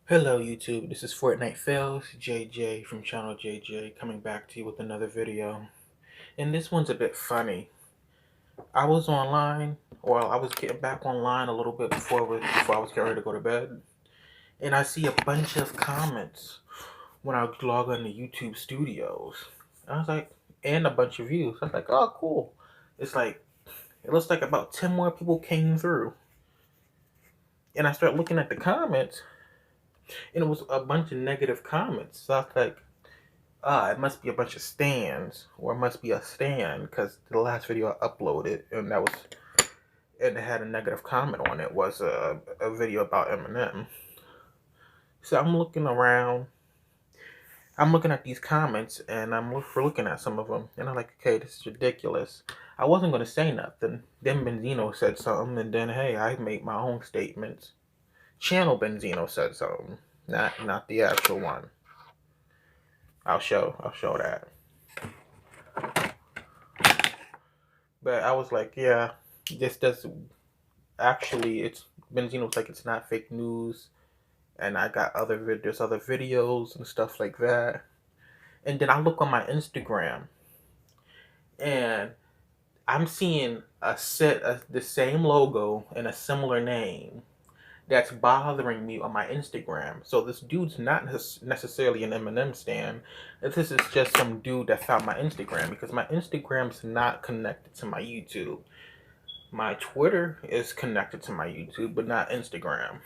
Hello YouTube, this is Fortnite Fails, JJ from channel JJ coming back to you with another video. And this one's a bit funny. I was online, well I was getting back online a little bit before I was getting ready to go to bed. And I see a bunch of comments when I log on to YouTube Studios. I was like, and a bunch of views. I was like, oh cool. It's like, it looks like about 10 more people came through. And I start looking at the comments, and it was a bunch of negative comments. So I was like, it must be a bunch of stands, or it must be a stand, because the last video I uploaded, and it had a negative comment on it, was a video about Eminem. So I'm looking around, I'm looking at these comments, and looking at some of them, and I'm like, okay, this is ridiculous. I wasn't going to say nothing. Then Benzino said something, and then, hey, I made my own statements. Channel Benzino said something, not the actual one. I'll show that. But I was like, yeah, this does actually. It's Benzino's like it's not fake news, and I got there's other videos and stuff like that. And then I look on my Instagram, and I'm seeing a set of the same logo and a similar name that's bothering me on my Instagram. So this dude's not necessarily an Eminem stan. This is just some dude that found my Instagram, because my Instagram's not connected to my YouTube. My Twitter is connected to my YouTube, but not Instagram.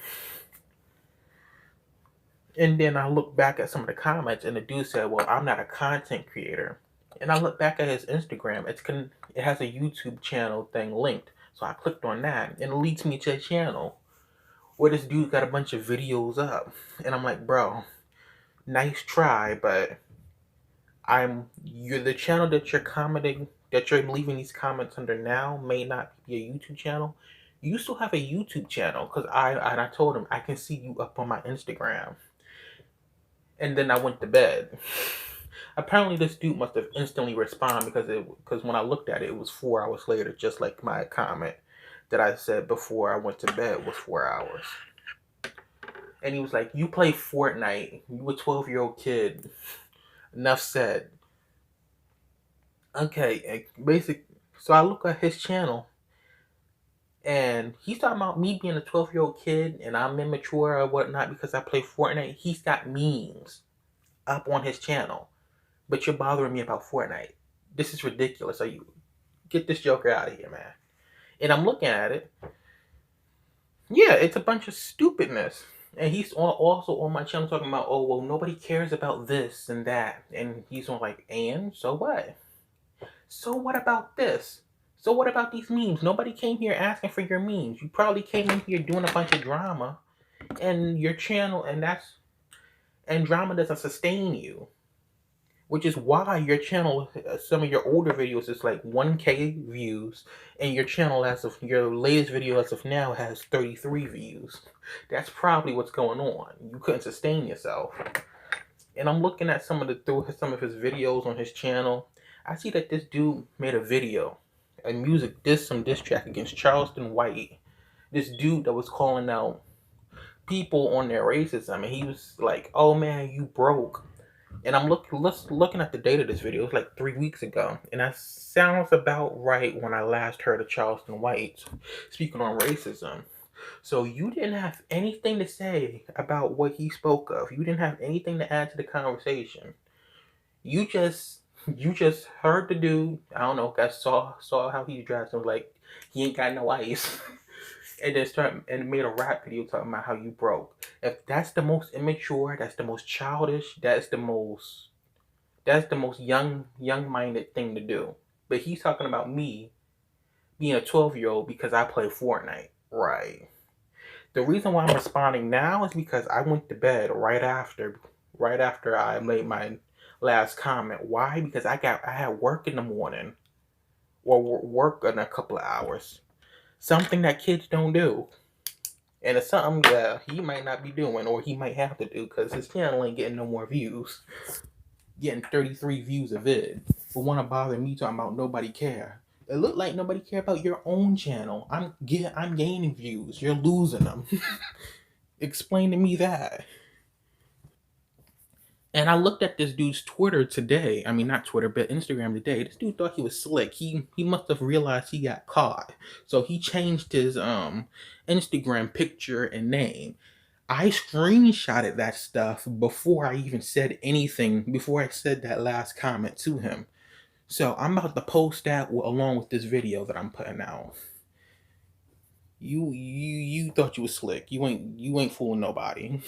And then I look back at some of the comments, and the dude said, well, I'm not a content creator. And I look back at his Instagram. It has a YouTube channel thing linked. So I clicked on that, and it leads me to a channel where this dude got a bunch of videos up. And I'm like, bro, nice try, but you're the channel that you're commenting, that you're leaving these comments under now may not be a YouTube channel. You still have a YouTube channel, because I told him I can see you up on my Instagram. And then I went to bed. Apparently this dude must have instantly responded, because when I looked at it, it was 4 hours later, just like my comment that I said before I went to bed was 4 hours. And he was like, you play Fortnite, you a 12-year-old kid. Enough said. Okay, so I look at his channel, and he's talking about me being a 12-year-old kid and I'm immature or whatnot because I play Fortnite. He's got memes up on his channel, but you're bothering me about Fortnite. This is ridiculous. So you get this joker out of here, man. And I'm looking at it. Yeah, it's a bunch of stupidness. And he's also on my channel talking about, oh, well, nobody cares about this and that. And he's on like, and so what? So what about this? So what about these memes? Nobody came here asking for your memes. You probably came in here doing a bunch of drama, and your channel, and drama doesn't sustain you, which is why your channel, some of your older videos is like 1K views, and your channel your latest video as of now has 33 views. That's probably what's going on. You couldn't sustain yourself. And I'm looking at some of his videos on his channel. I see that this dude made a video, some diss track against Charleston White. This dude that was calling out people on their racism, and he was like, "Oh man, you broke." And I'm looking at the date of this video. It's like 3 weeks ago, and that sounds about right when I last heard of Charleston White speaking on racism. So you didn't have anything to say about what he spoke of. You didn't have anything to add to the conversation. You just heard the dude. I don't know. Guys saw how he dressed and was like, he ain't got no ice, and then made a rap video talking about how you broke. If that's the most immature, that's the most childish, that's the most young minded thing to do. But he's talking about me being a 12-year-old because I play Fortnite, right? The reason why I'm responding now is because I went to bed right after I made my last comment. Why? Because I had work in the morning, or work in a couple of hours. Something that kids don't do. And it's something that he might not be doing, or he might have to do, because his channel ain't getting no more views. Getting 33 views a vid. But wanna bother me talking about nobody care. It looked like nobody care about your own channel. I'm gaining views. You're losing them. Explain to me that. And I looked at this dude's Twitter today. I mean, not Twitter, but Instagram today. This dude thought he was slick. He must have realized he got caught. So he changed his Instagram picture and name. I screenshotted that stuff before I even said anything, before I said that last comment to him. So I'm about to post that along with this video that I'm putting out. You thought you was slick. You ain't fooling nobody.